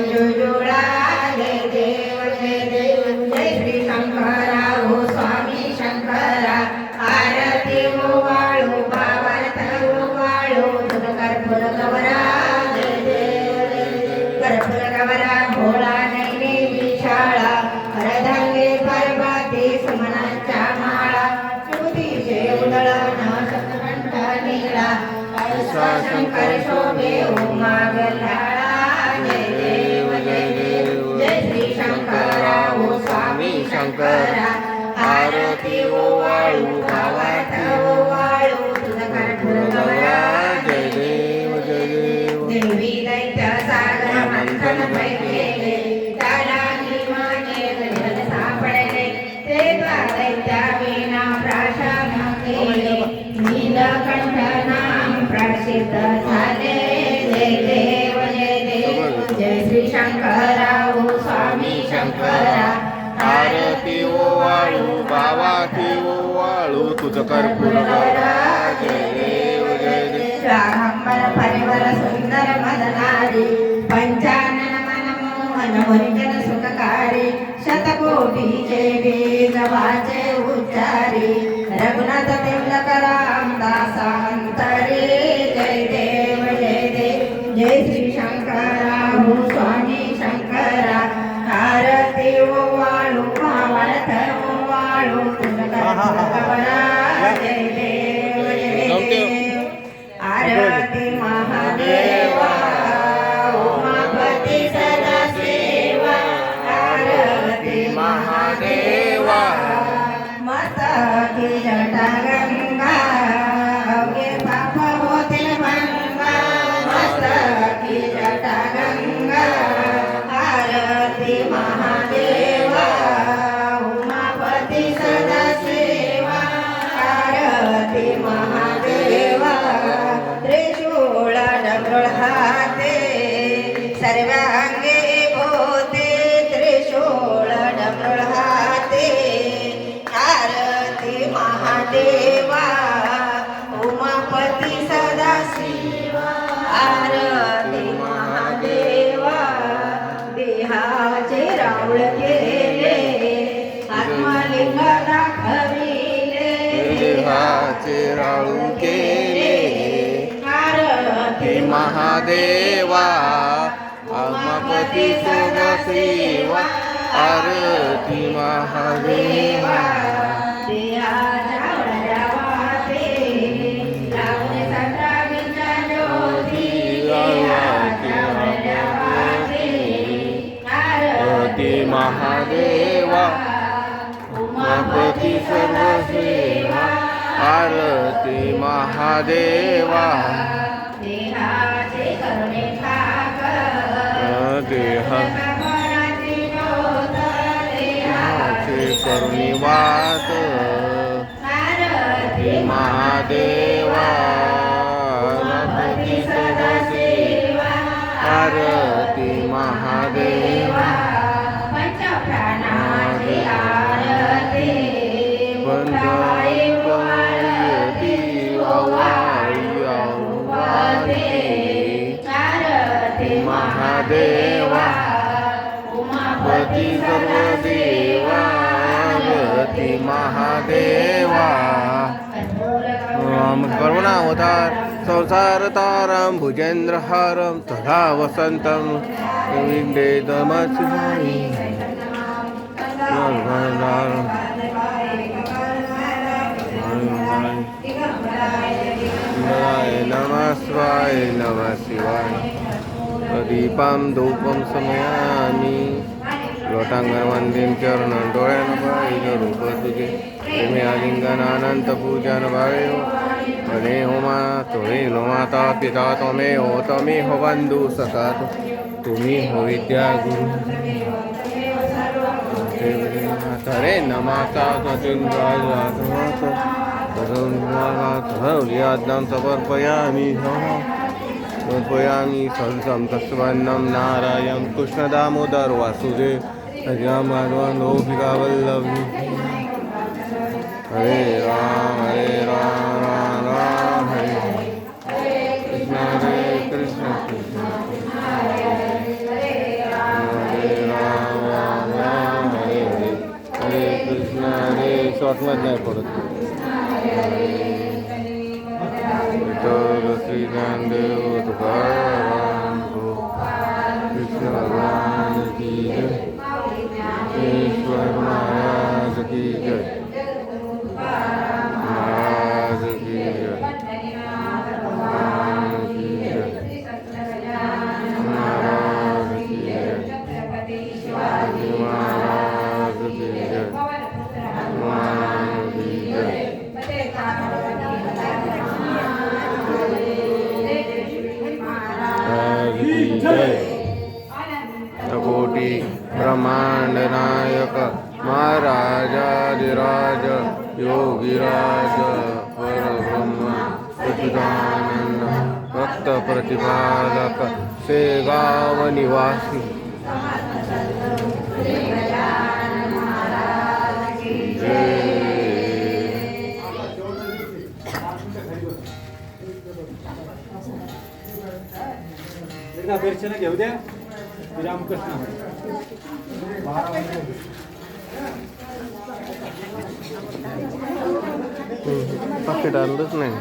झुंझुळा जय देव जय देव जय श्री शंकरा हो स्वामी शंकरा आरती ओवाळू भावार्थ ओवाळू तुझ कर्पूर गवरा जय देव जय देव कर्पूर गवरा भोळा नैने विशाळा हरधंगे पार्वती सुमनांच्या माळा ज्योतीचे उदळण सतकंठ नीळा ऐसा शंकर शोभे उमा गल्हाळा जय देव जय देव जय श्री शंकरा हो स्वामी शंकरा आरती ओवाळू भावार्थ ओवाळू तुझ कर्पूर गवरा जय देव जय देव देवी दैत्य सागर मंथन पैकेले त्याला निमाने गणित सापडले ते दैत्या विना प्राशन केले नीलकंठ नाम प्रसिद्ध झाले जय देव जय देव जय श्री शंकरा हो स्वामी शंकरा आरती ओवाळू भावाती ओवाळू तुझ कर्पूर गवरा जय देव जय देव राघंबर परिवर सुंदर मदनारी पंचानन मनमोहन हरिजन सुखकारी शतकोटीचे वेद वाचे उच्चारी रघुनाथ तिलक रामदास अंतरी जय देव जय देव जय श्री शंकरा हो स्वामी शंकरा आरती ओवाळू भावार्थ ओवाळू तुझ कर्पूर गवरा जय देव जय देव आरती महादेवा उमापती सदाशिवा आरती महादेवा मस्तकी जटा गंगा अवघे पाप होतील भंगा मस्तकी जटा गंगा आरती महादेवा उमापती सदाशिवा आरती महादेवा त्रिशूळ डमरुळ हाते सर्वांगे भोते त्रिशूळ डमरुळ हाते आरती महादेवा उमापती सदाशिवा आरती महादेवा देहाचे रावळ केले आत्मलिंग दाखविले देहाचे राळू केले आरती महादेवा उमापती सदाशिवा आरती महादेवा देहाच्या वळल्यावाते लावणे सतरावीच्या ज्योती देहाच्या वळल्यावाते आरती महादेवा उमापती सर्वसेवा आरती महादेवा देहाचे करुणे ठाकर देहा कमळाची ज्योत चे करुणी वात आरती महादेवा आरती सदाशिवा आरती महादेवा पंचप्राणाची आरती पंचयती अवाळी अवाळी आरती महादेवा उमापती सर्वदेवा आरती महादेवा करुणावतार संसारतारं भुजेन्द्रहारं तथा वसन्तं विद्येतमशिवायि नमः शिवाय नमः शिवाय दीपं धूपं समयामि लोटांगणवंदीं चरणं डोळ्यानं पाहिलं रूप तुझे प्रेमे आलिंगनानंत पूजन भावे अने हो मा तुम्ही नो माता पिता त्वमेव त्वमेव बंधू सखा तुम्ही हो विद्या गुरु हरे न माता तदुर्याज्ञां समर्पयामि समर्पयामि सहसं तस्वन्नं नारायण कृष्णदामोदर वासुदेव हरिरामोभिका वल्लभी हरे राम राम राम हरे कृष्ण कृष्ण शॉर्टमध्ये नाही पडत. विठ्ठल श्री ज्ञानदेव तुकाराम कृष्ण भगवान की जय. ईश्वर महाराज की जय. महाराज की जय. भगवान की जय. महाराज की जय. महाराज की जय. महाराज की जय. महाराज की जय. कोटि ब्रह्मांड नायक महाराजाधिराज योगिराज परब्रह्म सच्चिदानंद भक्त प्रतिपादक शेगाव निवासी एकदा दर्शन घेऊ द्या. रामकृष्ण पाकिट आणलंच नाही.